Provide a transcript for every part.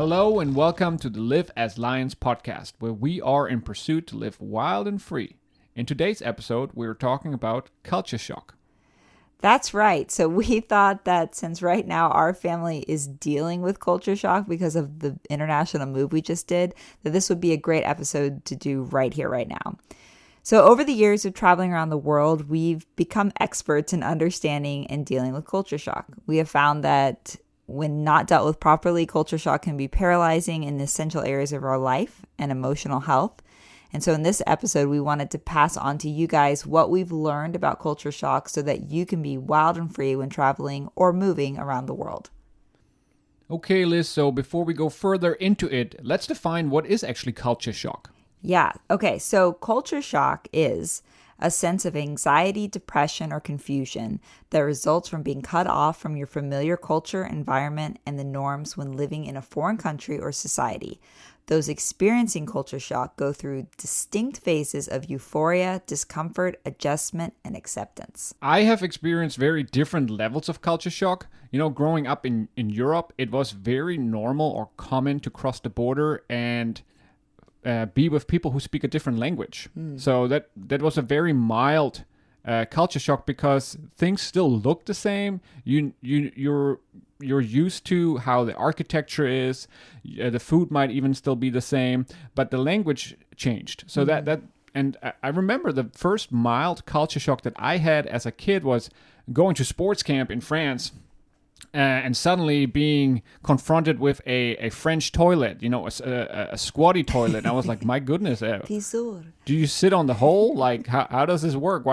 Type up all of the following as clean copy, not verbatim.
Hello and welcome to the Live as Lions podcast, where we are in pursuit to live wild and free. In today's episode, we're talking about culture shock. That's right. So we thought that since right now our family is dealing with culture shock because of the international move we just did, that this would be a great episode to do right here, right now. So over the years of traveling around the world, we've become experts in understanding and dealing with culture shock. We have found that when not dealt with properly, culture shock can be paralyzing in essential areas of our life and emotional health. And so in this episode, we wanted to pass on to you guys what we've learned about culture shock so that you can be wild and free when traveling or moving around the world. Okay, Liz, so before we go further into it, let's define what is actually culture shock. Yeah. Okay. So culture shock is a sense of anxiety, depression, or confusion that results from being cut off from your familiar culture, environment, and the norms when living in a foreign country or society. Those experiencing culture shock go through distinct phases of euphoria, discomfort, adjustment, and acceptance. I have experienced very different levels of culture shock. You know, growing up in Europe, it was very normal or common to cross the border and be with people who speak a different language. So that was a very mild culture shock because things still look the same. You're used to how the architecture is. The food might even still be the same, but the language changed. So and I remember the first mild culture shock that I had as a kid was going to sports camp in France. And suddenly being confronted with a French toilet, you know, a squatty toilet. And I was like, my goodness, do you sit on the hole? Like, how does this work?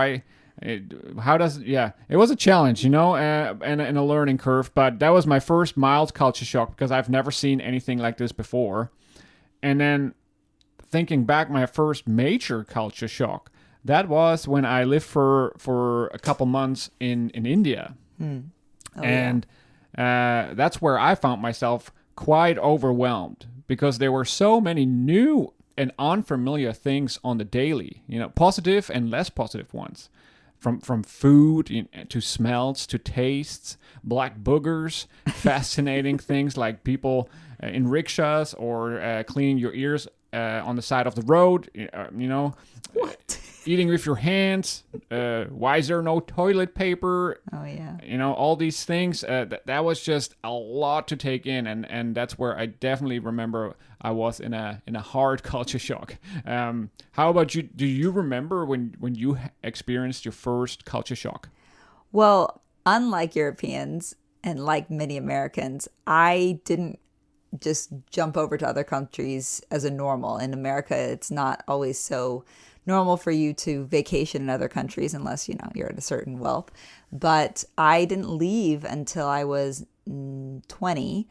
It was a challenge, you know, and a learning curve. But that was my first mild culture shock because I've never seen anything like this before. And then thinking back, my first major culture shock, that was when I lived for a couple months in India. That's where I found myself quite overwhelmed because there were so many new and unfamiliar things on the daily, you know, positive and less positive ones. From food to smells to tastes, black boogers, fascinating things like people in rickshaws or cleaning your ears on the side of the road, you know. What? Eating with your hands. Why is there no toilet paper? Oh, yeah. You know, all these things. That was just a lot to take in. And that's where I definitely remember I was in a hard culture shock. How about you? Do you remember when you experienced your first culture shock? Well, unlike Europeans and like many Americans, I didn't just jump over to other countries as a normal. In America, it's not always so normal for you to vacation in other countries unless, you know, you're at a certain wealth. But I didn't leave until I was 20.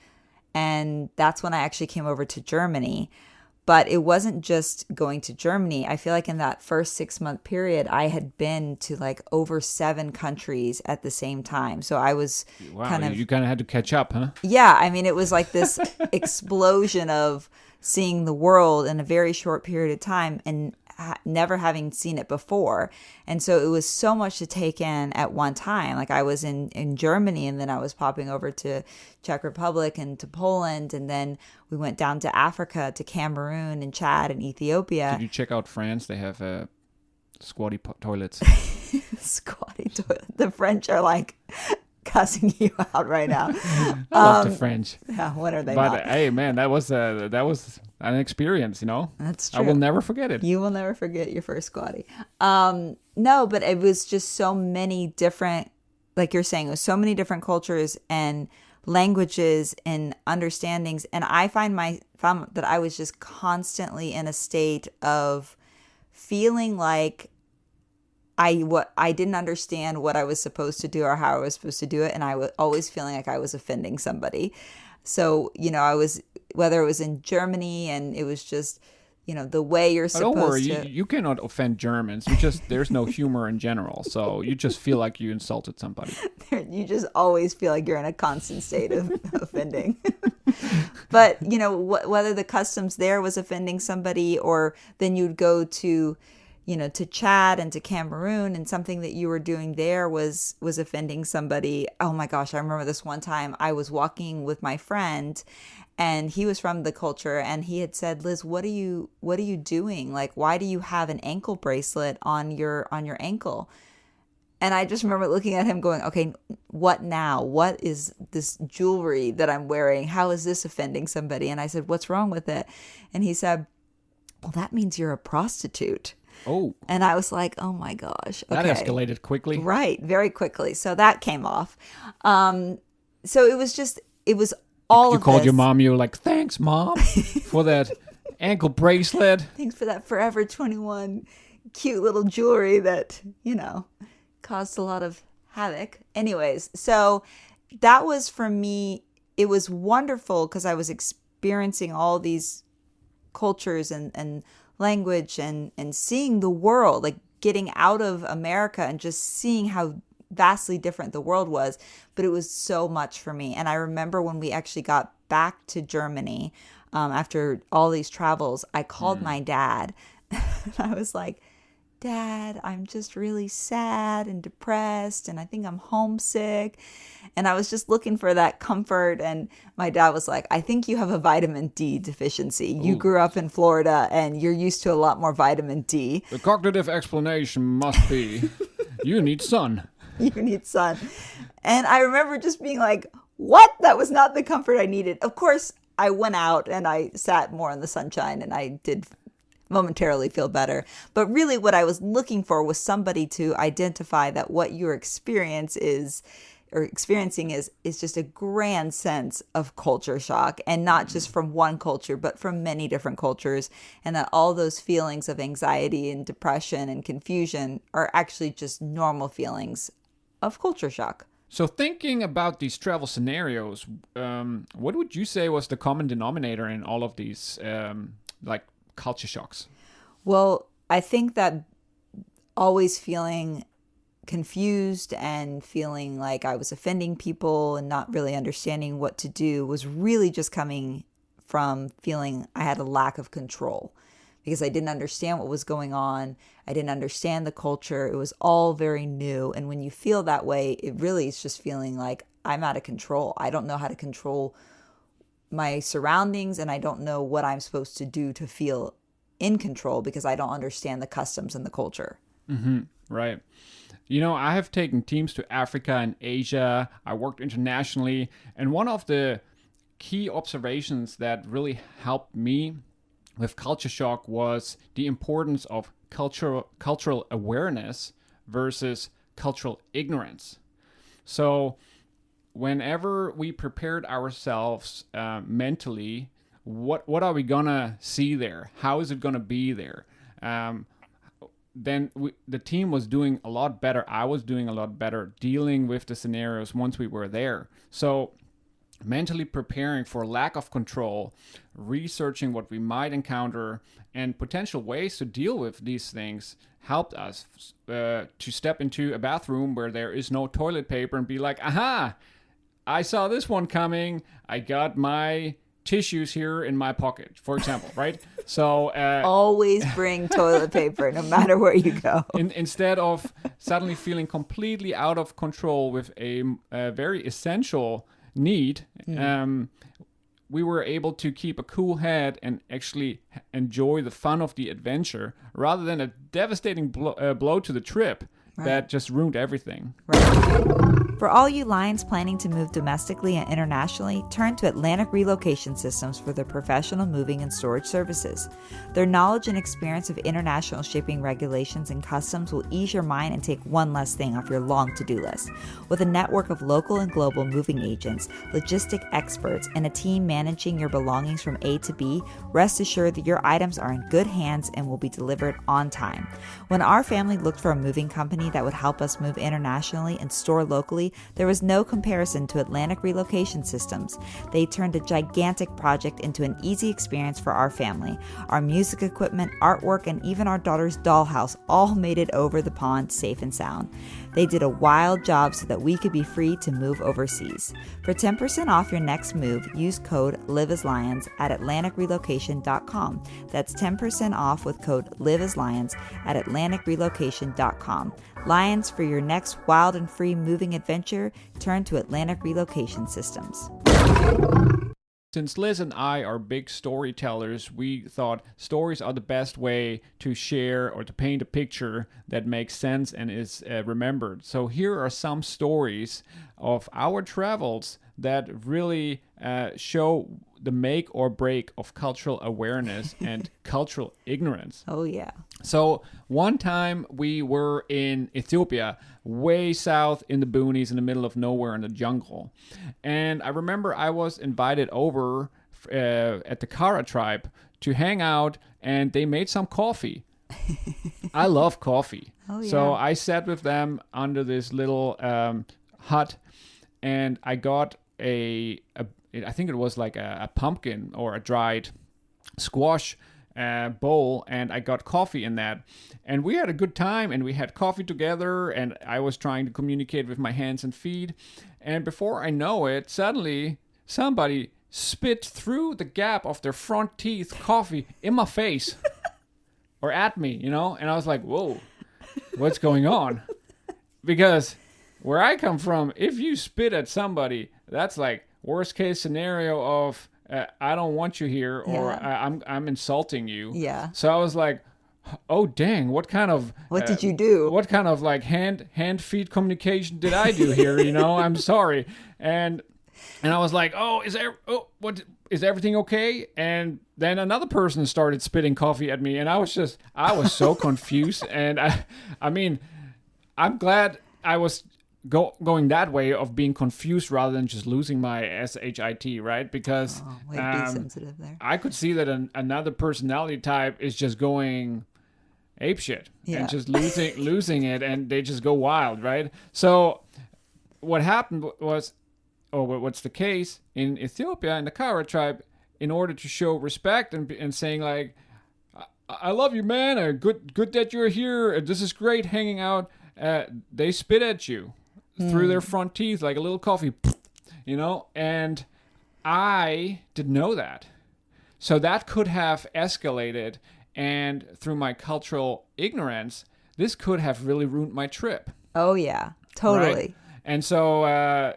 And that's when I actually came over to Germany. But it wasn't just going to Germany. I feel like in that first 6-month period, I had been to like over 7 countries at the same time. So I was you kind of had to catch up, huh? Yeah. I mean, it was like this explosion of seeing the world in a very short period of time and never having seen it before. And so it was so much to take in at one time. Like I was in Germany, and then I was popping over to Czech Republic and to Poland. And then we went down to Africa, to Cameroon and Chad and Ethiopia. Did you check out France? They have squatty toilets. Squatty toilet. The French are like cussing you out right now. I love the French. Yeah, what are they? But hey, man, that was an experience, you know. That's true. I will never forget it. You will never forget your first squatty. No, but it was just so many different, like you're saying, it was so many different cultures and languages and understandings. And I found that I was just constantly in a state of feeling like I didn't understand what I was supposed to do or how I was supposed to do it. And I was always feeling like I was offending somebody. So, you know, whether it was in Germany and it was just, you know, the way you're supposed to. Don't worry, you cannot offend Germans. There's no humor in general. So you just feel like you insulted somebody. You just always feel like you're in a constant state of offending. But, you know, whether the customs there was offending somebody, or then you'd go to, you know, to Chad and to Cameroon, and something that you were doing there was offending somebody. Oh my gosh, I remember this one time I was walking with my friend, and he was from the culture, and he had said, Liz, what are you doing? Like, why do you have an ankle bracelet on your ankle? And I just remember looking at him going, okay, what now? What is this jewelry that I'm wearing? How is this offending somebody? And I said, what's wrong with it? And he said, well, that means you're a prostitute. Oh. And I was like, oh my gosh. Okay. That escalated quickly. Right. Very quickly. So that came off. So it was all of this. You called your mom, you were like, thanks, Mom, for that ankle bracelet. Thanks for that Forever 21 cute little jewelry that, caused a lot of havoc. Anyways, so that was for me, it was wonderful because I was experiencing all these cultures and language and seeing the world, like getting out of America and just seeing how vastly different the world was. But it was so much for me. And I remember when we actually got back to Germany after all these travels, I called my dad. I was like, Dad, I'm just really sad and depressed, and I think I'm homesick. And I was just looking for that comfort. And my dad was like, I think you have a vitamin D deficiency. You grew up in Florida and you're used to a lot more vitamin D. The cognitive explanation must be you need sun. You need sun. And I remember just being like, what? That was not the comfort I needed. Of course, I went out and I sat more in the sunshine, and I did momentarily feel better. But really what I was looking for was somebody to identify that what your experiencing is just a grand sense of culture shock, and not just from one culture, but from many different cultures, and that all those feelings of anxiety and depression and confusion are actually just normal feelings of culture shock. So thinking about these travel scenarios, what would you say was the common denominator in all of these culture shocks? Well, I think that always feeling confused and feeling like I was offending people and not really understanding what to do was really just coming from feeling I had a lack of control, because I didn't understand what was going on. I didn't understand the culture. It was all very new. And when you feel that way, it really is just feeling like I'm out of control. I don't know how to control my surroundings, and I don't know what I'm supposed to do to feel in control because I don't understand the customs and the culture. Mm-hmm. Right. I have taken teams to Africa and Asia. I worked internationally. And one of the key observations that really helped me with culture shock was the importance of cultural awareness versus cultural ignorance. So whenever we prepared ourselves mentally, what are we gonna see there? How is it gonna be there? Then the team was doing a lot better. I was doing a lot better dealing with the scenarios once we were there. So mentally preparing for lack of control, researching what we might encounter, and potential ways to deal with these things helped us to step into a bathroom where there is no toilet paper and be like, aha, I saw this one coming. I got my tissues here in my pocket, for example, right? So always bring toilet paper no matter where you go. Instead of suddenly feeling completely out of control with a very essential need, we were able to keep a cool head and actually enjoy the fun of the adventure rather than a devastating blow to the trip that just ruined everything. Right. For all you Lions planning to move domestically and internationally, turn to Atlantic Relocation Systems for their professional moving and storage services. Their knowledge and experience of international shipping regulations and customs will ease your mind and take one less thing off your long to-do list. With a network of local and global moving agents, logistic experts, and a team managing your belongings from A to B, rest assured that your items are in good hands and will be delivered on time. When our family looked for a moving company that would help us move internationally and store locally, there was no comparison to Atlantic Relocation Systems. They turned a gigantic project into an easy experience for our family. Our music equipment, artwork, and even our daughter's dollhouse all made it over the pond safe and sound. They did a wild job so that we could be free to move overseas. For 10% off your next move, use code LIVEASLIONS at AtlanticRelocation.com. That's 10% off with code LIVEASLIONS at AtlanticRelocation.com. Lions, for your next wild and free moving adventure, turn to Atlantic Relocation Systems. Since Liz and I are big storytellers, we thought stories are the best way to share or to paint a picture that makes sense and is remembered. So here are some stories of our travels that really show the make or break of cultural awareness and cultural ignorance. Oh, yeah. So one time we were in Ethiopia, way south in the boonies, in the middle of nowhere in the jungle. And I remember I was invited over at the Kara tribe to hang out, and they made some coffee. I love coffee. Oh, yeah. So I sat with them under this little hut, and I got I think it was like a pumpkin or a dried squash bowl, and I got coffee in that, and we had a good time, and we had coffee together, and I was trying to communicate with my hands and feet, and before I know it, suddenly somebody spit through the gap of their front teeth coffee in my face or at me, and I was like, whoa, what's going on? Because where I come from, if you spit at somebody, that's like worst case scenario of I don't want you here, or I'm insulting you. Yeah. So I was like, oh dang, what did you do? What kind of like hand feet communication did I do here? I'm sorry. And I was like, is everything okay? And then another person started spitting coffee at me, and I was so confused. And I mean, I'm glad I was going that way of being confused rather than just losing my shit, right? Because way to be sensitive there. I could see that another personality type is just going apeshit and just losing it, and they just go wild, right? So what happened was, what's the case in Ethiopia in the Kara tribe, in order to show respect and saying like, I love you, man, or good that you're here, this is great hanging out, they spit at you through their front teeth like a little coffee, and I didn't know that. So that could have escalated, and through my cultural ignorance, this could have really ruined my trip. Oh, yeah, totally. Right? And so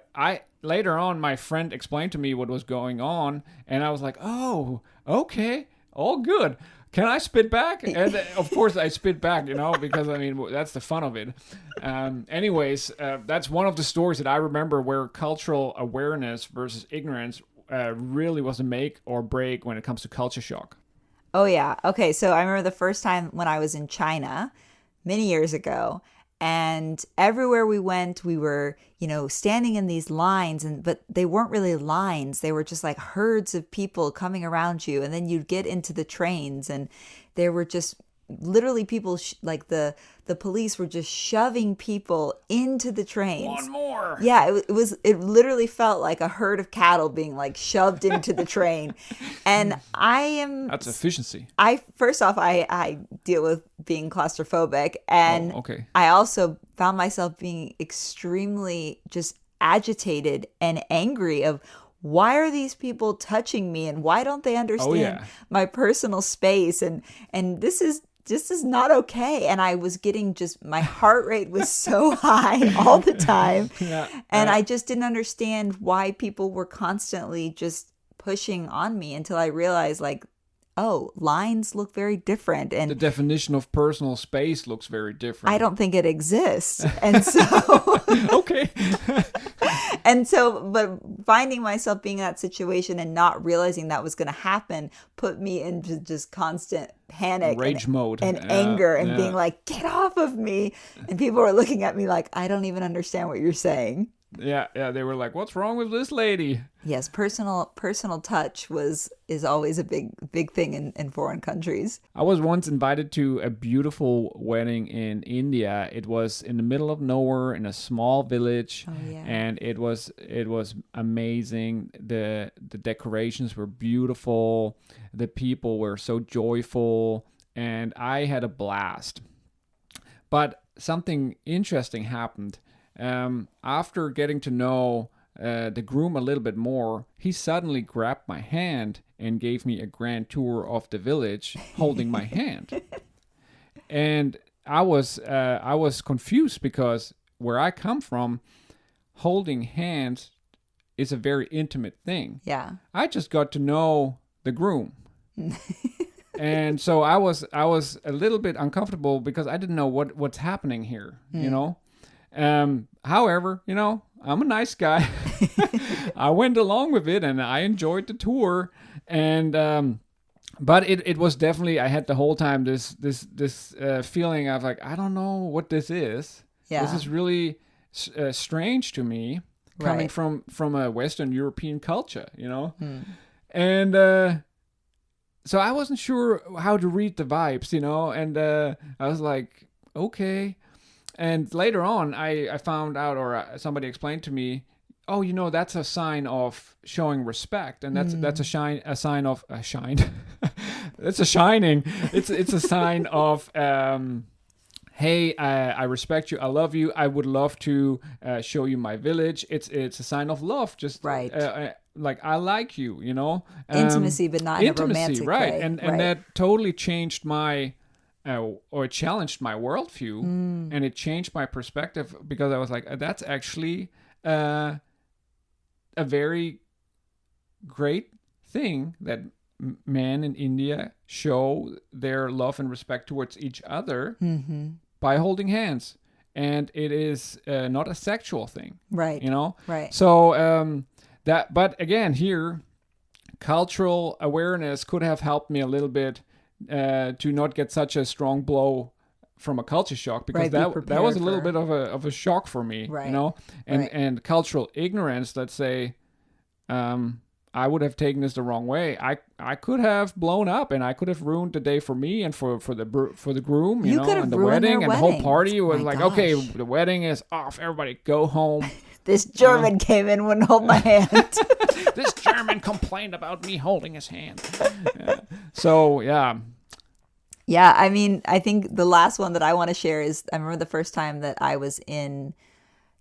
later on, my friend explained to me what was going on, and I was like, oh, okay, all good. Can I spit back? And of course I spit back, because I mean, that's the fun of it. Anyways, that's one of the stories that I remember where cultural awareness versus ignorance really was a make or break when it comes to culture shock. Oh, yeah. Okay. So I remember the first time when I was in China many years ago, and everywhere we went, we were, standing in these lines, but they weren't really lines. They were just like herds of people coming around you. And then you'd get into the trains, and there were just literally people like the police were just shoving people into the trains. One more. Yeah, it literally felt like a herd of cattle being like shoved into the train. And that's efficiency. First off, I deal with being claustrophobic, and okay. I also found myself being extremely just agitated and angry of, why are these people touching me, and why don't they understand my personal space, and this is not okay. And I was getting my heart rate was so high all the time. And I just didn't understand why people were constantly just pushing on me, until I realized like, oh, lines look very different. And the definition of personal space looks very different. I don't think it exists. And so okay. And so, but finding myself being in that situation and not realizing that was going to happen put me into just constant panic, rage mode, and anger, and being like, get off of me. And people were looking at me like, I don't even understand what you're saying. Yeah, they were like, what's wrong with this lady? Yes, personal touch is always a big thing in foreign countries. I was once invited to a beautiful wedding in India. It was in the middle of nowhere in a small village. Oh, yeah. And it was amazing. The decorations were beautiful. The people were so joyful, and I had a blast. But something interesting happened. After getting to know the groom a little bit more, he suddenly grabbed my hand and gave me a grand tour of the village, holding my hand. And I was confused, because where I come from, holding hands is a very intimate thing. Yeah. I just got to know the groom. And so I was a little bit uncomfortable because I didn't know what's happening here, you know. However, you know, I'm a nice guy. I went along with it and I enjoyed the tour. And but it was definitely, I had the whole time this feeling of like, I don't know what this is. Yeah. This is really strange to me, coming from a Western European culture, you know. And so I wasn't sure how to read the vibes, you know, and I was like, okay. And later on, I found out, or somebody explained to me, oh, you know, that's a sign of showing respect, and that's a sign of a shine. It's a shining. It's a sign of hey, I respect you, I love you, I would love to show you my village. It's a sign of love, just like I like you, you know. Intimacy, but not in a romantic right? way. And that totally changed my or challenged my worldview, and it changed my perspective, because I was like, that's actually a very great thing that men in India show their love and respect towards each other by holding hands, and it is not a sexual thing, right? You know, right? So that, but again, here, cultural awareness could have helped me a little bit to not get such a strong blow from a culture shock, because that was a little bit of a shock for me, you know, and cultural ignorance. Let's say, I would have taken this the wrong way. I could have blown up, and I could have ruined the day for me and for the groom, you know, and the wedding, and the whole party was like, okay, the wedding is off, everybody go home. This German came in, wouldn't hold my hand. This German complained about me holding his hand. So, yeah. Yeah, I mean, I think the last one that I want to share is, I remember the first time that I was in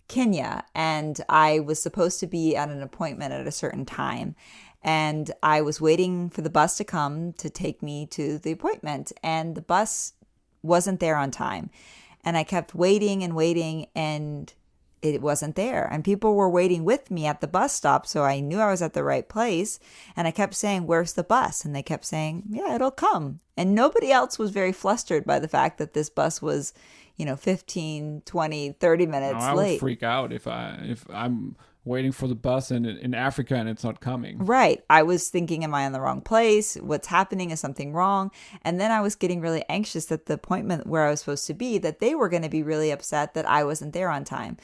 Kenya, and I was supposed to be at an appointment at a certain time. And I was waiting for the bus to come to take me to the appointment, and the bus wasn't there on time. And I kept waiting and waiting, and it wasn't there. And people were waiting with me at the bus stop, so I knew I was at the right place. And I kept saying, where's the bus? And they kept saying, yeah, it'll come. And nobody else was very flustered by the fact that this bus was, you know, 15, 20, 30 minutes I late. would freak out if I'm waiting for the bus in Africa and it's not coming. Right. I was thinking, am I in the wrong place? What's happening? Is something wrong? And then I was getting really anxious that the appointment where I was supposed to be, that they were going to be really upset that I wasn't there on time.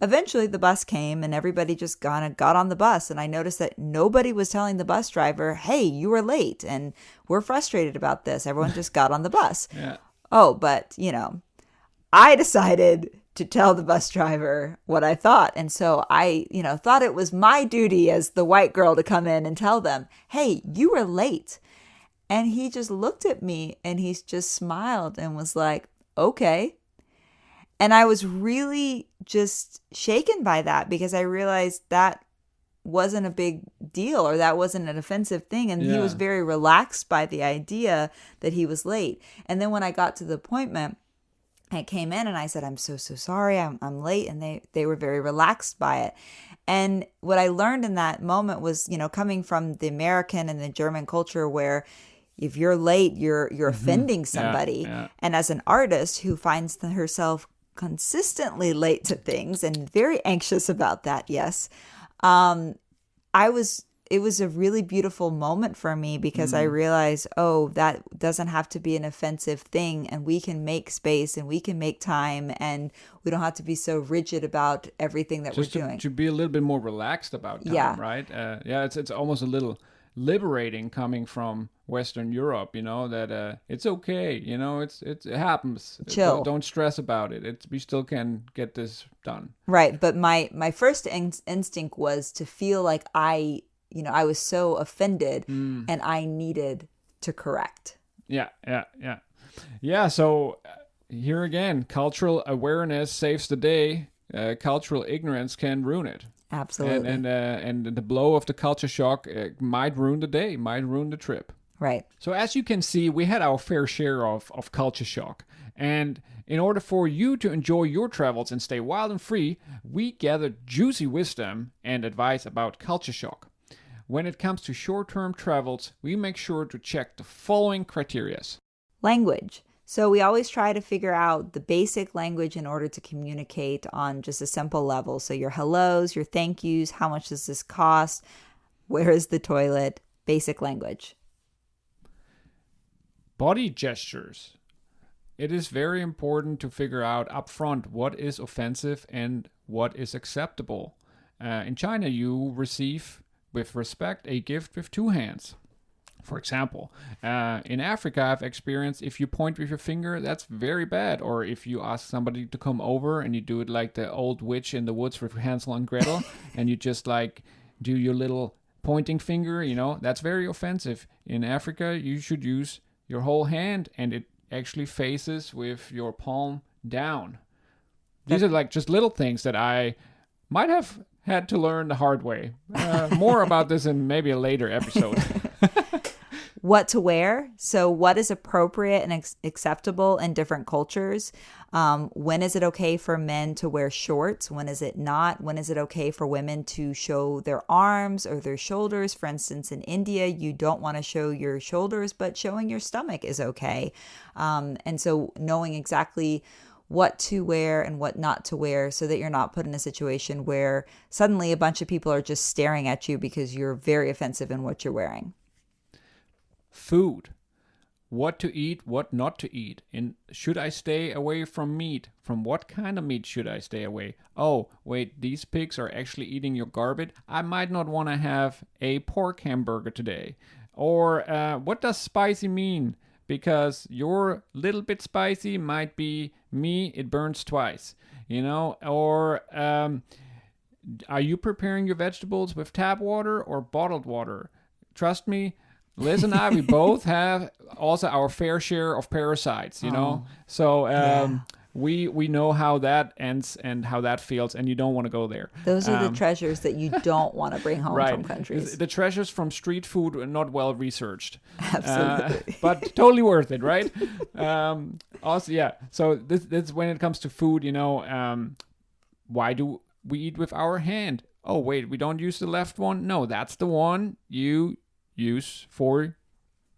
Eventually the bus came, and everybody just got on the bus. And I noticed that nobody was telling the bus driver, hey, you were late and we're frustrated about this. Everyone just got on the bus. Yeah. Oh, but, you know, I decided to tell the bus driver what I thought. And so I, you know, thought it was my duty as the white girl to come in and tell them, hey, you were late. And he just looked at me and he just smiled and was like, okay. And I was really just shaken by that, because I realized that wasn't a big deal, or that wasn't an offensive thing. And he was very relaxed by the idea that he was late. And then when I got to the appointment, I came in and I said, I'm so sorry, I'm late. And they were very relaxed by it. And what I learned in that moment was, you know, coming from the American and the German culture, where if you're late, you're offending somebody. Yeah. And as an artist who finds herself consistently late to things and very anxious about that, yes, it was a really beautiful moment for me, because I realized, oh, that doesn't have to be an offensive thing, and we can make space and we can make time, and we don't have to be so rigid about everything that we're doing. To be a little bit more relaxed about time, right? It's almost a little liberating coming from Western Europe, you know, that it's okay, you know, it happens. Chill. Don't stress about it. We still can get this done. Right, but my first instinct was to feel like I was so offended and I needed to correct. Yeah. So here again, cultural awareness saves the day. Cultural ignorance can ruin it. Absolutely. And the blow of the culture shock might ruin the day, might ruin the trip. Right. So as you can see, we had our fair share of culture shock. And in order for you to enjoy your travels and stay wild and free, we gathered juicy wisdom and advice about culture shock. When it comes to short-term travels, we make sure to check the following criteria. Language. So we always try to figure out the basic language in order to communicate on just a simple level. So your hellos, your thank yous, how much does this cost? Where is the toilet? Basic language. Body gestures. It is very important to figure out upfront what is offensive and what is acceptable. In China, you receive with respect a gift with two hands. For example, in Africa, I've experienced if you point with your finger, that's very bad. Or if you ask somebody to come over and you do it like the old witch in the woods with Hansel and Gretel, and you just like do your little pointing finger, that's very offensive. In Africa, you should use your whole hand, and it actually faces with your palm down. These are like just little things that I might have had to learn the hard way. More about this in maybe a later episode. What to wear. So what is appropriate and acceptable in different cultures? When is it okay for men to wear shorts? When is it not? When is it okay for women to show their arms or their shoulders? For instance, in India, you don't want to show your shoulders, but showing your stomach is okay. And so knowing exactly what to wear and what not to wear so that you're not put in a situation where suddenly a bunch of people are just staring at you because you're very offensive in what you're wearing. Food. What to eat, what not to eat. And should I stay away from meat? From what kind of meat should I stay away? Oh, wait, these pigs are actually eating your garbage. I might not want to have a pork hamburger today. Or what does spicy mean? Because your little bit spicy might be me, it burns twice. Or are you preparing your vegetables with tap water or bottled water? Trust me, Liz and I, we both have also our fair share of parasites, So we know how that ends and how that feels, and you don't want to go there. Those are the treasures that you don't want to bring home from countries. The treasures from street food are not well researched. Absolutely. But totally worth it, right? Also, yeah. So this when it comes to food, why do we eat with our hand? Oh, wait, we don't use the left one? No, that's the one you use for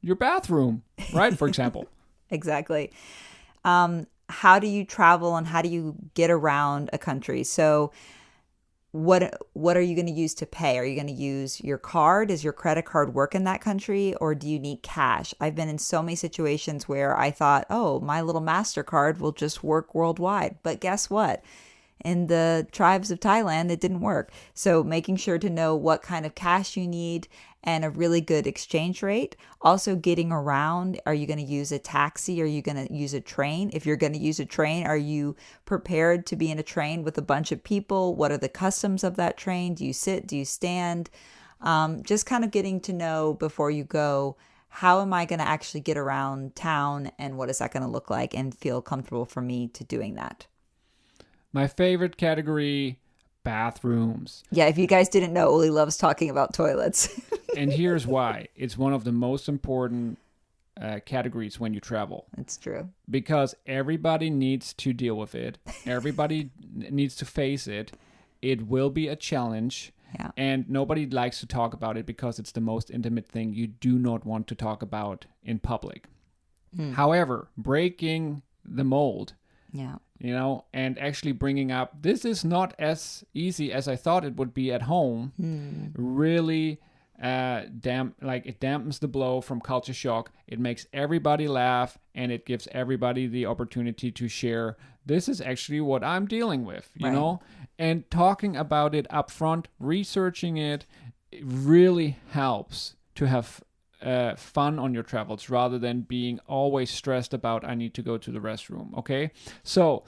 your bathroom, right? For example. Exactly. How do you travel and how do you get around a country? So what are you going to use to pay? Are you going to use your card? Does your credit card work in that country, or do you need cash? I've been in so many situations where I thought, oh, my little MasterCard will just work worldwide. But guess what? In the tribes of Thailand, it didn't work. So making sure to know what kind of cash you need and a really good exchange rate. Also getting around. Are you going to use a taxi? Are you going to use a train? If you're going to use a train, are you prepared to be in a train with a bunch of people? What are the customs of that train? Do you sit? Do you stand? Just kind of getting to know before you go, how am I going to actually get around town and what is that going to look like and feel comfortable for me to doing that? My favorite category, bathrooms. Yeah, if you guys didn't know, Uli loves talking about toilets. And here's why. It's one of the most important categories when you travel. It's true. Because everybody needs to deal with it. Everybody needs to face it. It will be a challenge. Yeah. And nobody likes to talk about it because it's the most intimate thing you do not want to talk about in public. However, breaking the mold. Yeah. And actually bringing up, this is not as easy as I thought it would be at home, really it dampens the blow from culture shock. It makes everybody laugh, and it gives everybody the opportunity to share, this is actually what I'm dealing with, you know? And talking about it up front, researching it really helps to have fun on your travels rather than being always stressed about I need to go to the restroom. Okay, so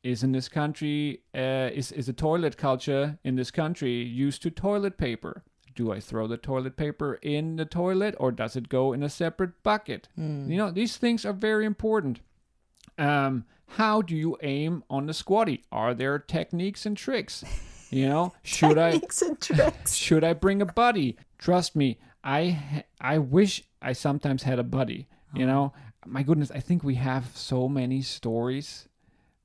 is in this country is a toilet culture in this country used to toilet paper? Do I throw the toilet paper in the toilet or does it go in a separate bucket? These things are very important. How do you aim on the squatty? Are there techniques and tricks? Should I bring a buddy? Trust me, I wish I sometimes had a buddy. You know, my goodness, I think we have so many stories,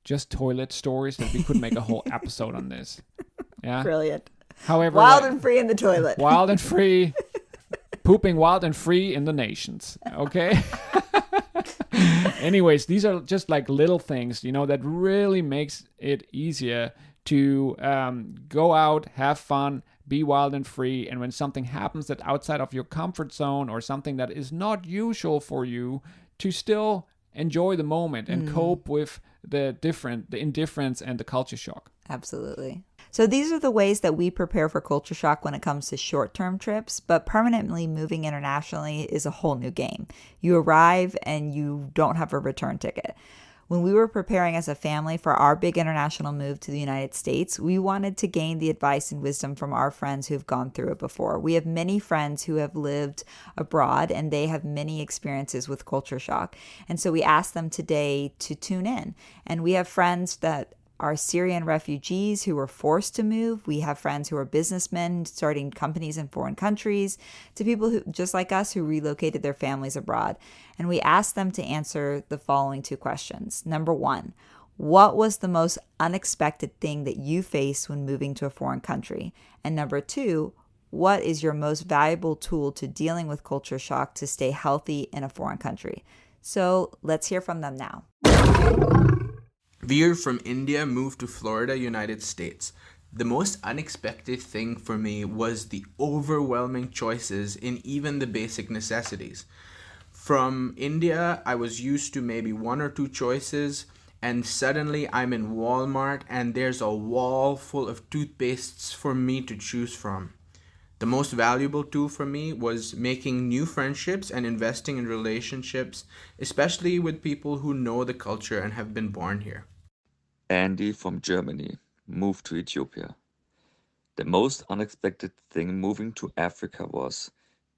just toilet stories, that we could make a whole episode on this. Yeah. Brilliant. However, Wild and free in the toilet. wild and free, pooping wild and free in the nations. Okay. Anyways, these are just like little things, that really makes it easier to go out, have fun, be wild and free. And when something happens that's outside of your comfort zone or something that is not usual for you, to still enjoy the moment and cope with the indifference and the culture shock. Absolutely. So these are the ways that we prepare for culture shock when it comes to short-term trips, but permanently moving internationally is a whole new game. You arrive and you don't have a return ticket. When we were preparing as a family for our big international move to the United States, we wanted to gain the advice and wisdom from our friends who've gone through it before. We have many friends who have lived abroad and they have many experiences with culture shock. And so we asked them today to tune in. And we have friends that are Syrian refugees who were forced to move. We have friends who are businessmen starting companies in foreign countries, to people who, just like us, who relocated their families abroad. And we asked them to answer the following 2 questions. Number 1, what was the most unexpected thing that you faced when moving to a foreign country? And number 2, what is your most valuable tool to dealing with culture shock to stay healthy in a foreign country? So let's hear from them now. Veer from India moved to Florida, United States. The most unexpected thing for me was the overwhelming choices in even the basic necessities. From India, I was used to maybe 1 or 2 choices, and suddenly I'm in Walmart and there's a wall full of toothpastes for me to choose from. The most valuable tool for me was making new friendships and investing in relationships, especially with people who know the culture and have been born here. Andy from Germany moved to Ethiopia. The most unexpected thing moving to Africa was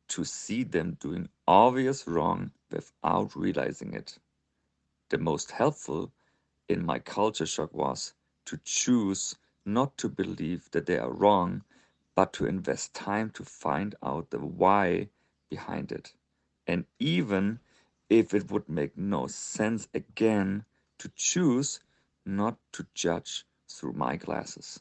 to see them doing obvious wrong without realizing it. The most helpful in my culture shock was to choose not to believe that they are wrong, but to invest time to find out the why behind it. And even if it would make no sense again, to choose not to judge through my glasses.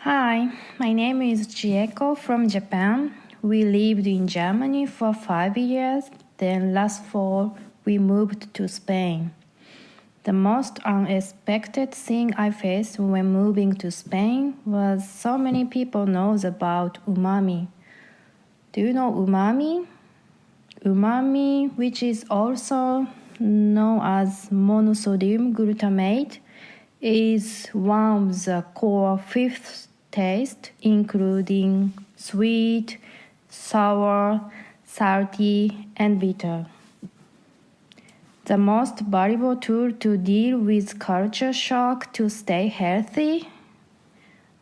Hi, my name is Chieko from Japan. We lived in Germany for 5 years, then last fall we moved to Spain. The most unexpected thing I faced when moving to Spain was so many people knows about umami. Do you know umami? Umami, which is also known as monosodium glutamate, is one of the core 5th tastes, including sweet, sour, salty, and bitter. The most valuable tool to deal with culture shock to stay healthy?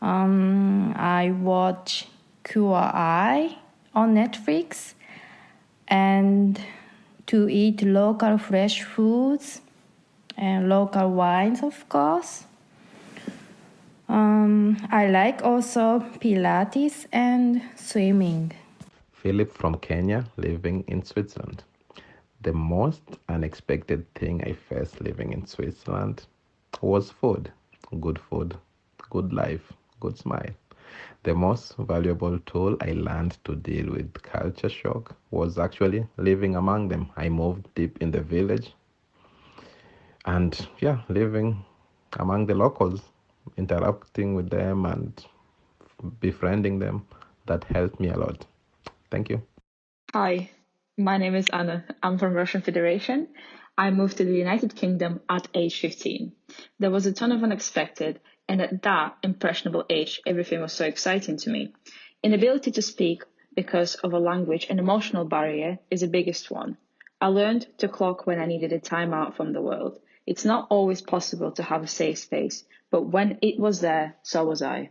I watch Cure Eye on Netflix, and to eat local fresh foods and local wines, of course. I like also Pilates and swimming. Philip from Kenya, living in Switzerland. The most unexpected thing I faced living in Switzerland was food. Good life, good smile. The most valuable tool I learned to deal with culture shock was actually living among them. I moved deep in the village and living among the locals, interacting with them and befriending them. That helped me a lot. Thank you. Hi, my name is Anna. I'm from Russian Federation. I moved to the United Kingdom at age 15. There was a ton of unexpected, and at that impressionable age, everything was so exciting to me. Inability to speak because of a language and emotional barrier is the biggest one. I learned to clock when I needed a time out from the world. It's not always possible to have a safe space, but when it was there, so was I.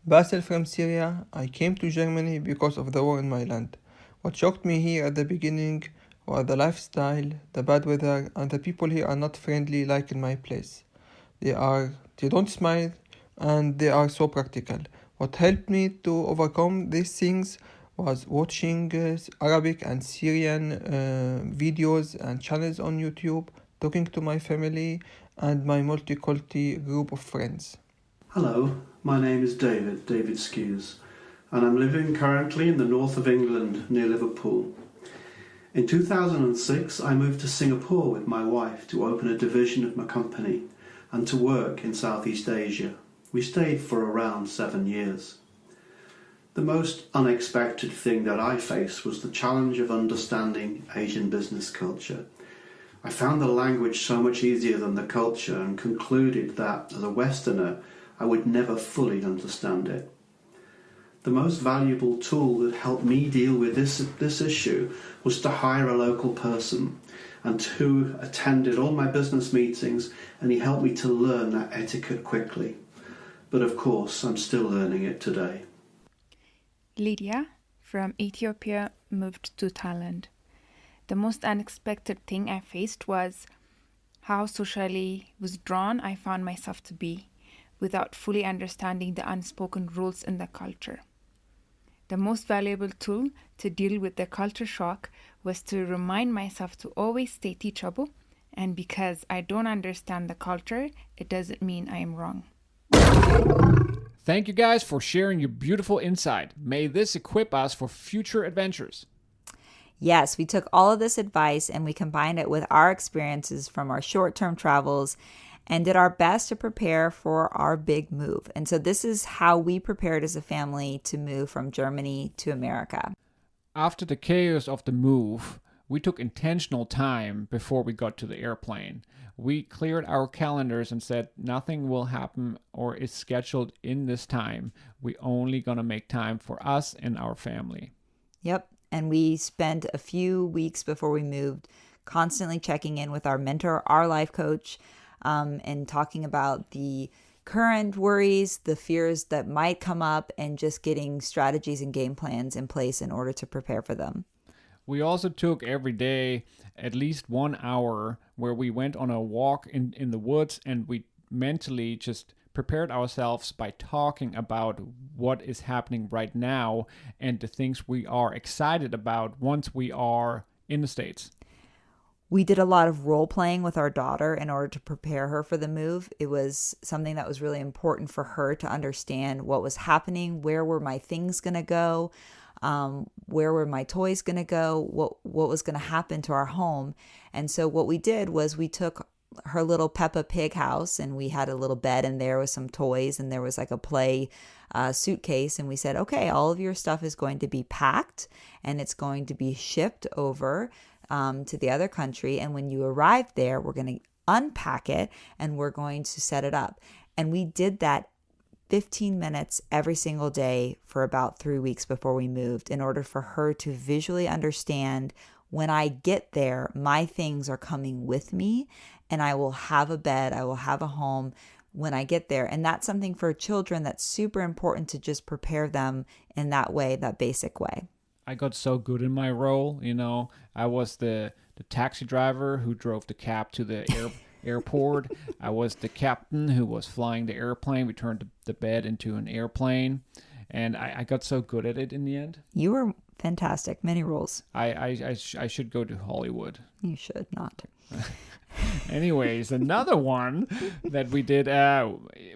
Basil from Syria. I came to Germany because of the war in my land. What shocked me here at the beginning was the lifestyle, the bad weather, and the people here are not friendly like in my place. They don't smile, and they are so practical. What helped me to overcome these things was watching Arabic and Syrian videos and channels on YouTube, talking to my family and my multiculti group of friends. Hello, my name is David Skews, and I'm living currently in the north of England near Liverpool. In 2006, I moved to Singapore with my wife to open a division of my company and to work in Southeast Asia. We stayed for around 7 years. The most unexpected thing that I faced was the challenge of understanding Asian business culture. I found the language so much easier than the culture and concluded that, as a Westerner, I would never fully understand it. The most valuable tool that helped me deal with this issue was to hire a local person and who attended all my business meetings, and he helped me to learn that etiquette quickly. But of course, I'm still learning it today. Lydia from Ethiopia moved to Thailand. The most unexpected thing I faced was how socially withdrawn I found myself to be without fully understanding the unspoken rules in the culture. The most valuable tool to deal with the culture shock was to remind myself to always stay teachable, and because I don't understand the culture, it doesn't mean I am wrong. Thank you guys for sharing your beautiful insight. May this equip us for future adventures. Yes, we took all of this advice and we combined it with our experiences from our short-term travels and did our best to prepare for our big move. And so this is how we prepared as a family to move from Germany to America. After the chaos of the move, we took intentional time before we got to the airplane. We cleared our calendars and said nothing will happen or is scheduled in this time. We only gonna make time for us and our family. Yep. And we spent a few weeks before we moved constantly checking in with our mentor, our life coach, and talking about the current worries, the fears that might come up, and just getting strategies and game plans in place in order to prepare for them. We also took every day at least 1 hour where we went on a walk in the woods, and we mentally just prepared ourselves by talking about what is happening right now and the things we are excited about once we are in the States. We did a lot of role playing with our daughter in order to prepare her for the move. It was something that was really important for her to understand what was happening, where were my things going to go, where were my toys going to go, what was going to happen to our home. And so what we did was we took her little Peppa Pig house and we had a little bed in there with some toys, and there was like a play suitcase, and we said, okay, all of your stuff is going to be packed and it's going to be shipped over to the other country, and when you arrive there, we're going to unpack it and we're going to set it up. And we did that 15 minutes every single day for about 3 weeks before we moved, in order for her to visually understand, when I get there, my things are coming with me and I will have a bed, I will have a home when I get there. And that's something for children that's super important, to just prepare them in that way, that basic way. I got so good in my role, you know. I was the taxi driver who drove the cab to the airport. I was the captain who was flying the airplane. We turned the bed into an airplane. And I got so good at it in the end. You were fantastic. Many roles. I should go to Hollywood. You should not. Anyways, another one that we did,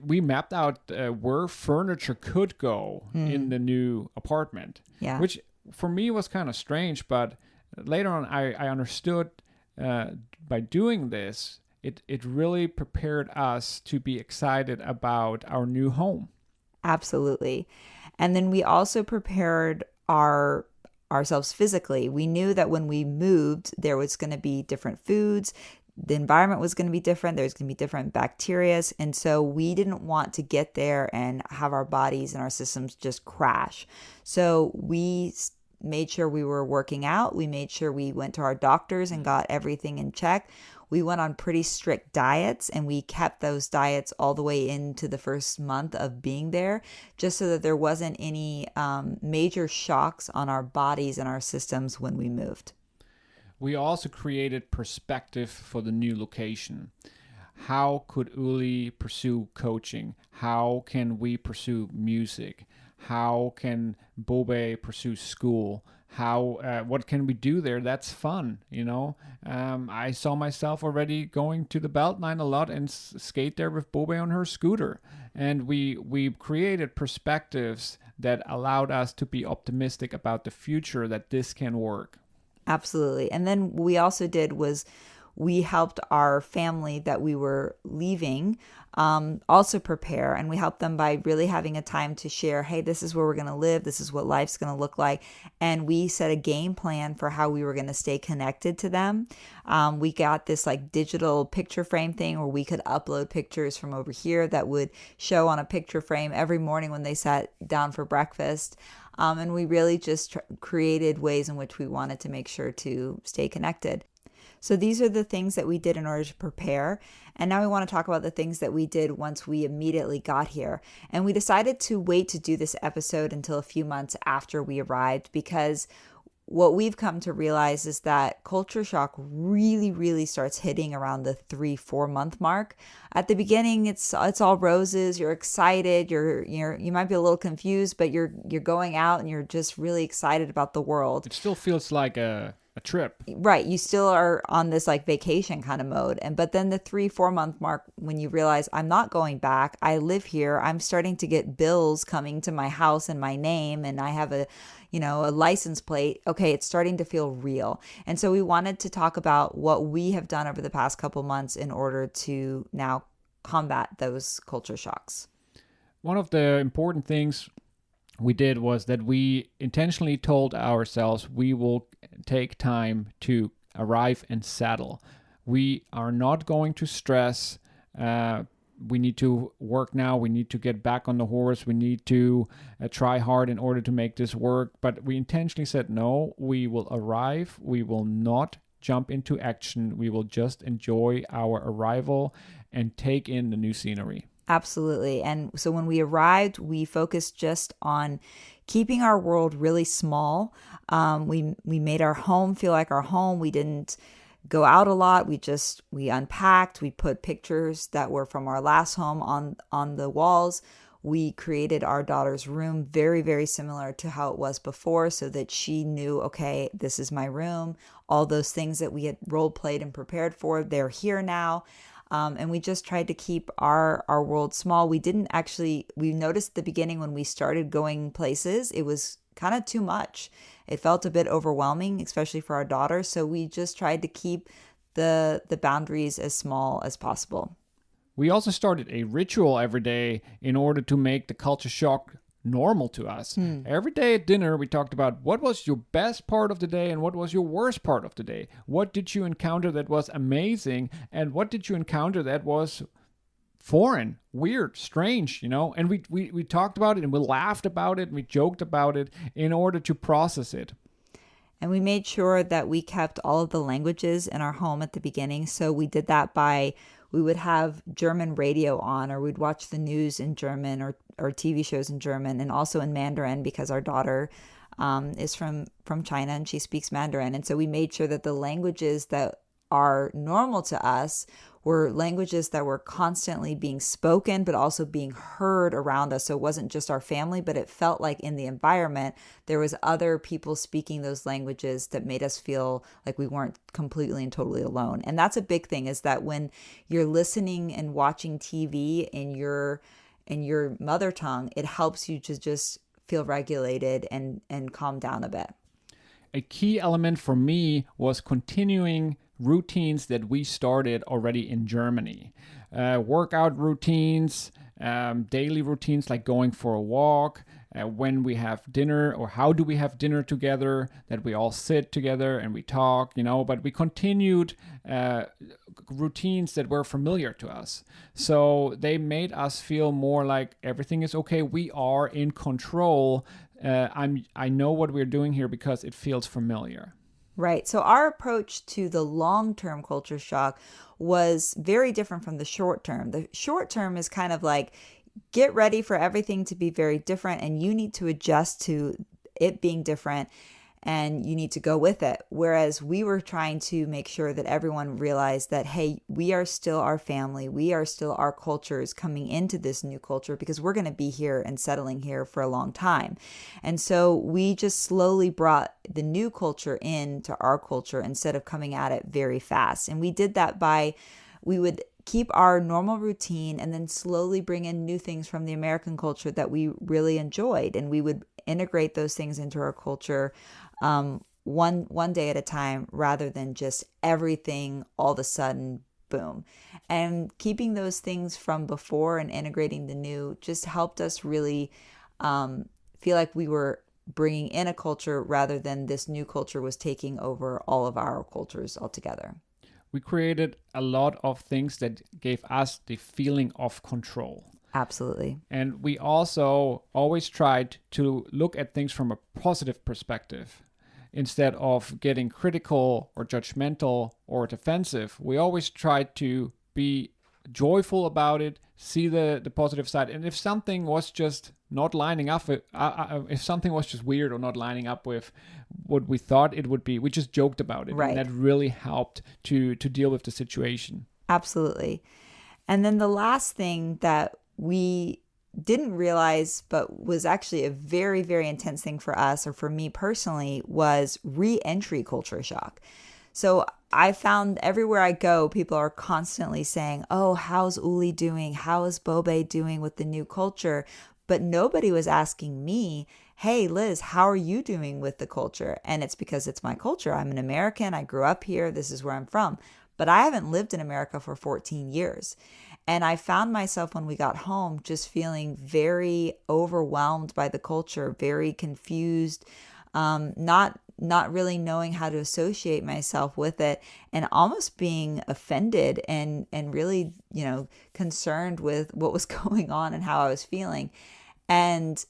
we mapped out where furniture could go in the new apartment. Yeah. Which for me was kind of strange, but later on I understood by doing this, it really prepared us to be excited about our new home. Absolutely. And then we also prepared ourselves physically. We knew that when we moved, there was going to be different foods. The environment was going to be different. There's going to be different bacteria. And so we didn't want to get there and have our bodies and our systems just crash. So we made sure we were working out. We made sure we went to our doctors and got everything in check. We went on pretty strict diets, and we kept those diets all the way into the first month of being there, just so that there wasn't any major shocks on our bodies and our systems when we moved. We also created perspective for the new location. How could Uli pursue coaching? How can we pursue music? How can Bobe pursue school? How what can we do there that's fun, you know? I saw myself already going to the Beltline a lot and skate there with Bobe on her scooter, and we created perspectives that allowed us to be optimistic about the future, that this can work. Absolutely. And then what we also did was we helped our family that we were leaving also prepare, and we helped them by really having a time to share, hey, this is where we're going to live, this is what life's going to look like. And we set a game plan for how we were going to stay connected to them. We got this like digital picture frame thing where we could upload pictures from over here that would show on a picture frame every morning when they sat down for breakfast. And we really just created ways in which we wanted to make sure to stay connected. So these are the things that we did in order to prepare. And now we want to talk about the things that we did once we immediately got here. And we decided to wait to do this episode until a few months after we arrived, because what we've come to realize is that culture shock really, really starts hitting around the 3-4 month mark. At the beginning, it's all roses. You're excited. You might be a little confused, but you're going out and you're just really excited about the world. It still feels like a trip. Right. You still are on this like vacation kind of mode. But then the 3-4 month mark, when you realize I'm not going back, I live here, I'm starting to get bills coming to my house in my name, and I have a license plate. Okay, it's starting to feel real. And so we wanted to talk about what we have done over the past couple months in order to now combat those culture shocks. One of the important things we did was that we intentionally told ourselves we will take time to arrive and settle. We are not going to stress. We need to work now. We need to get back on the horse. We need to try hard in order to make this work. But we intentionally said, no, we will arrive. We will not jump into action. We will just enjoy our arrival and take in the new scenery. Absolutely. And so when we arrived, we focused just on keeping our world really small. We made our home feel like our home. We didn't go out a lot. We unpacked. We put pictures that were from our last home on the walls. We created our daughter's room very, very similar to how it was before, so that she knew, okay, this is my room. All those things that we had role played and prepared for, they're here now. And we just tried to keep our world small. We noticed at the beginning when we started going places, it was kind of too much. It felt a bit overwhelming, especially for our daughter. So we just tried to keep the boundaries as small as possible. We also started a ritual every day in order to make the culture shock normal to us. Every day at dinner, we talked about what was your best part of the day and what was your worst part of the day. What did you encounter that was amazing, and what did you encounter that was foreign, weird, strange, And we talked about it, and we laughed about it, and we joked about it in order to process it. And we made sure that we kept all of the languages in our home at the beginning. So we did that we would have German radio on, or we'd watch the news in German or TV shows in German, and also in Mandarin, because our daughter is from China and she speaks Mandarin. And so we made sure that the languages that are normal to us were languages that were constantly being spoken, but also being heard around us. So it wasn't just our family, but it felt like in the environment, there was other people speaking those languages that made us feel like we weren't completely and totally alone. And that's a big thing, is that when you're listening and watching TV in your mother tongue, it helps you to just feel regulated and calm down a bit. A key element for me was continuing routines that we started already in Germany. Workout routines, daily routines like going for a walk, when we have dinner, or how do we have dinner together, that we all sit together and we talk, but we continued routines that were familiar to us. So they made us feel more like everything is okay. We are in control. I know what we're doing here because it feels familiar. Right. So our approach to the long-term culture shock was very different from the short term. The short term is kind of like, get ready for everything to be very different, and you need to adjust to it being different. and you need to go with it. Whereas we were trying to make sure that everyone realized that, hey, we are still our family. We are still our cultures coming into this new culture because we're going to be here and settling here for a long time. And so we just slowly brought the new culture into our culture instead of coming at it very fast. And we did that we would keep our normal routine and then slowly bring in new things from the American culture that we really enjoyed. And we would integrate those things into our culture one day at a time rather than just everything all of a sudden, boom. And keeping those things from before and integrating the new just helped us really feel like we were bringing in a culture rather than this new culture was taking over all of our cultures altogether. We created a lot of things that gave us the feeling of control. Absolutely. And we also always tried to look at things from a positive perspective. Instead of getting critical or judgmental or defensive, we always tried to be joyful about it, see the positive side. And if something was just not lining up, if something was just weird or not lining up with what we thought it would be, we just joked about it. Right. And that really helped to deal with the situation. Absolutely. And then the last thing that we didn't realize, but was actually a very, very intense thing for us, or for me personally, was re-entry culture shock. So I found everywhere I go, people are constantly saying, oh, how's Uli doing? How is Bobe doing with the new culture? But nobody was asking me, hey, Liz, how are you doing with the culture? And it's because it's my culture. I'm an American. I grew up here. This is where I'm from. But I haven't lived in America for 14 years. And I found myself when we got home just feeling very overwhelmed by the culture, very confused, not really knowing how to associate myself with it, and almost being offended and really, concerned with what was going on and how I was feeling. And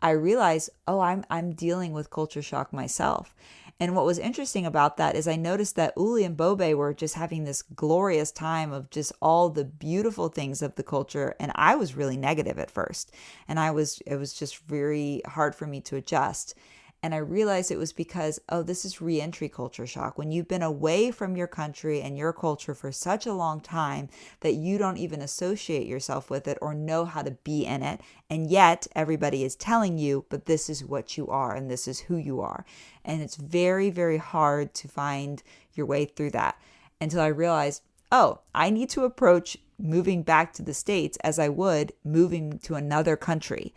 I realized, oh, I'm dealing with culture shock myself. And what was interesting about that is I noticed that Uli and Bobe were just having this glorious time of just all the beautiful things of the culture. And I was really negative at first. And it was just very hard for me to adjust. And I realized it was because, oh, this is re-entry culture shock. When you've been away from your country and your culture for such a long time that you don't even associate yourself with it or know how to be in it. And yet everybody is telling you, but this is what you are and this is who you are. And it's very, very hard to find your way through that until I realized, oh, I need to approach moving back to the States as I would moving to another country.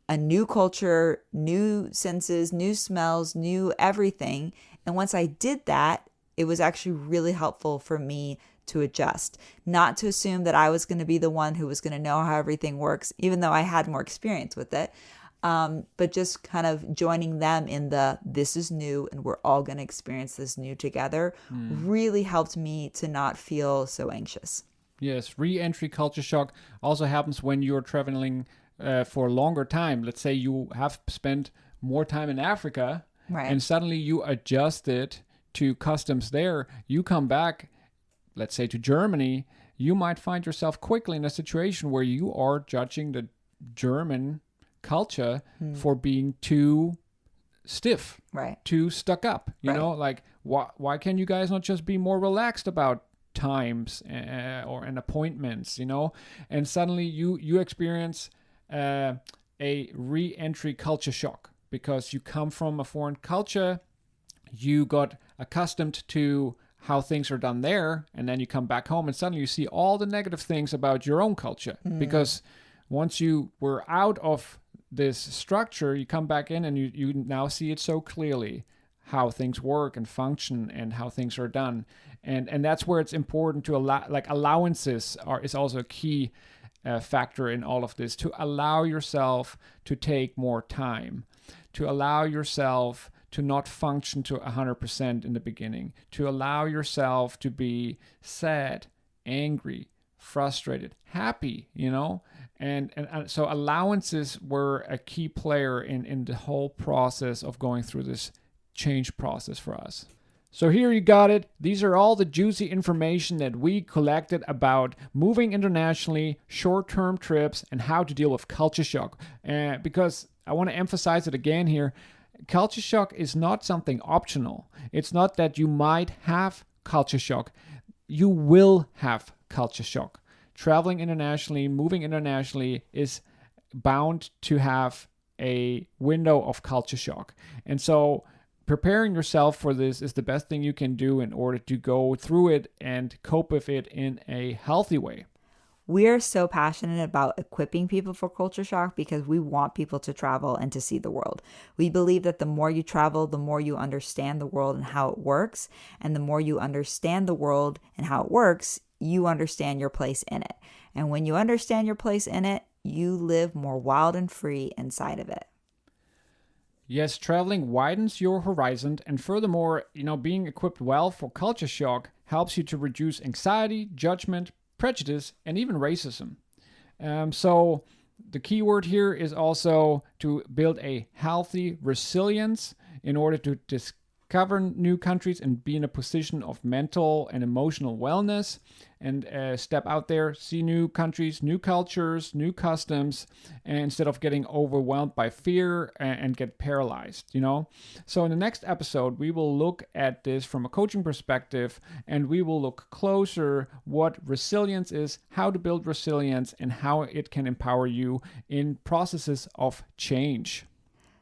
A new culture, new senses, new smells, new everything. And once I did that, it was actually really helpful for me to adjust. Not to assume that I was going to be the one who was going to know how everything works, even though I had more experience with it. But just kind of joining them in this is new and we're all going to experience this new together really helped me to not feel so anxious. Yes, re-entry culture shock also happens when you're traveling for a longer time. Let's say you have spent more time in Africa, right, and suddenly you adjusted to customs there. You come back, let's say to Germany, you might find yourself quickly in a situation where you are judging the German culture for being too stiff, right, too stuck up. You right. know, like why can you guys not just be more relaxed about times and appointments? And suddenly you experience a re-entry culture shock because you come from a foreign culture, you got accustomed to how things are done there, and then you come back home and suddenly you see all the negative things about your own culture. Because once you were out of this structure, you come back in and you now see it so clearly how things work and function and how things are done. And that's where it's important to allowances is also a key factor in all of this, to allow yourself to take more time, to allow yourself to not function to 100% in the beginning, to allow yourself to be sad, angry, frustrated, happy, and so allowances were a key player in the whole process of going through this change process for us. So here you got it. These are all the juicy information that we collected about moving internationally, short-term trips, and how to deal with culture shock. Because I want to emphasize it again here, culture shock is not something optional. It's not that you might have culture shock. You will have culture shock. Traveling internationally, moving internationally is bound to have a window of culture shock. And so preparing yourself for this is the best thing you can do in order to go through it and cope with it in a healthy way. We're so passionate about equipping people for culture shock because we want people to travel and to see the world. We believe that the more you travel, the more you understand the world and how it works. And the more you understand the world and how it works, you understand your place in it. And when you understand your place in it, you live more wild and free inside of it. Yes, traveling widens your horizon, and furthermore, being equipped well for culture shock helps you to reduce anxiety, judgment, prejudice, and even racism. So the key word here is also to build a healthy resilience in order to discover new countries and be in a position of mental and emotional wellness, and step out there, see new countries, new cultures, new customs, and instead of getting overwhelmed by fear and get paralyzed, So in the next episode, we will look at this from a coaching perspective, and we will look closer what resilience is, how to build resilience, and how it can empower you in processes of change.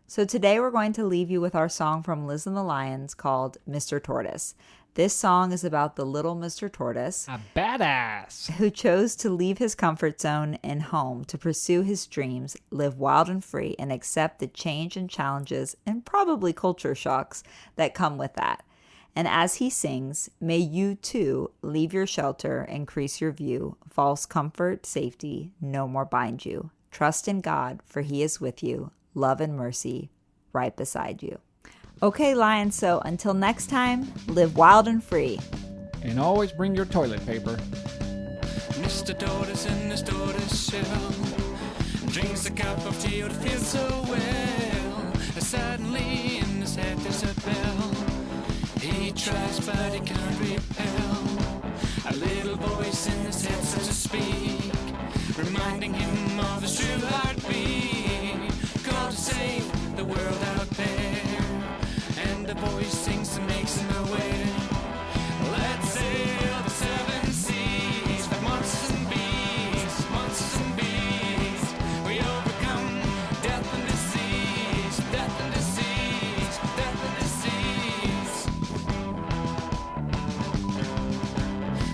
So today we're going to leave you with our song from Liz and the Lions called Mr. Tortoise. This song is about the little Mr. Tortoise, a badass, who chose to leave his comfort zone and home to pursue his dreams, live wild and free, and accept the change and challenges and probably culture shocks that come with that. And as he sings, may you too leave your shelter, increase your view, false comfort, safety, no more bind you. Trust in God, for he is with you, love and mercy right beside you. Okay, Lions, so until next time, live wild and free. And always bring your toilet paper. Mr. Tortoise in his tortoise shell drinks a cup of tea, it feels so well. Suddenly in his head there's a bell. He tries but he can't repel a little voice in his head, so to speak, reminding him of his true heartbeat. Called to save the world out there. And the voice sings and makes him aware. Let's sail the seven seas, the monsters and beasts, monsters and beasts. We overcome death and disease, death and disease, death and disease.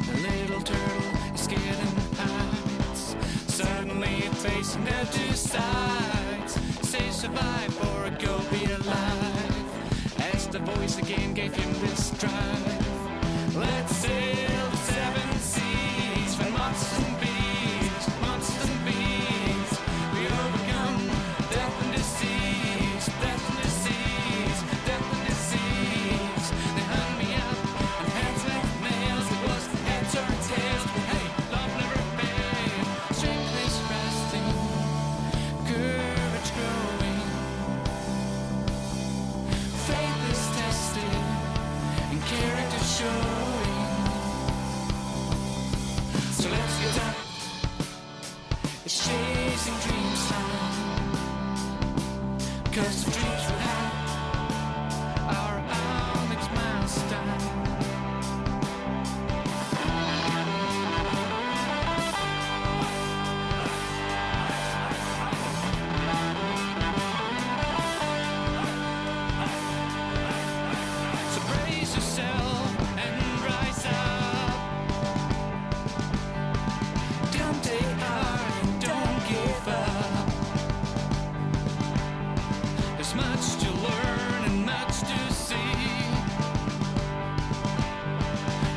The little turtle is scared and hides, suddenly facing their two sides. Say survive or go be alive. The voice again gave him this drive. Let's sail the seven seas, for monsters and beasts, monsters and beasts. We overcome death and disease, death and disease, death and disease. They hung me up on hands like nails. It was heads or tails, but hey, love never failed. Strength is resting, courage growing. Faith is tested and character showing. So let's get up. It's chasing dreams time. 'Cause the dreams we have are our next milestone. Much to learn and much to see.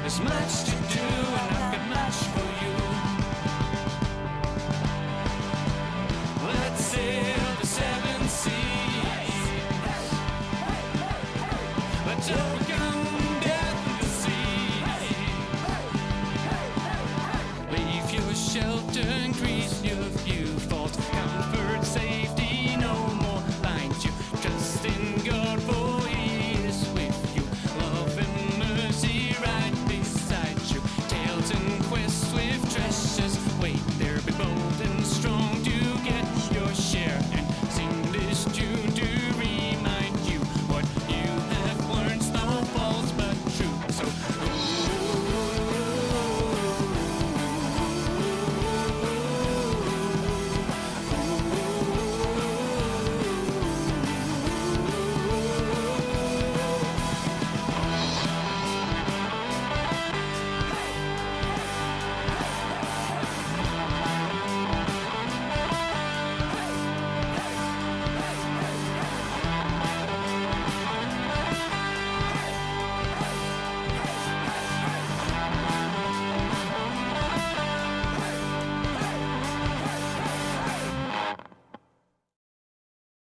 There's much to do and I've got much for you. Let's sail the seven seas. Let's overcome death and disease. Leave your shelter, increase your view.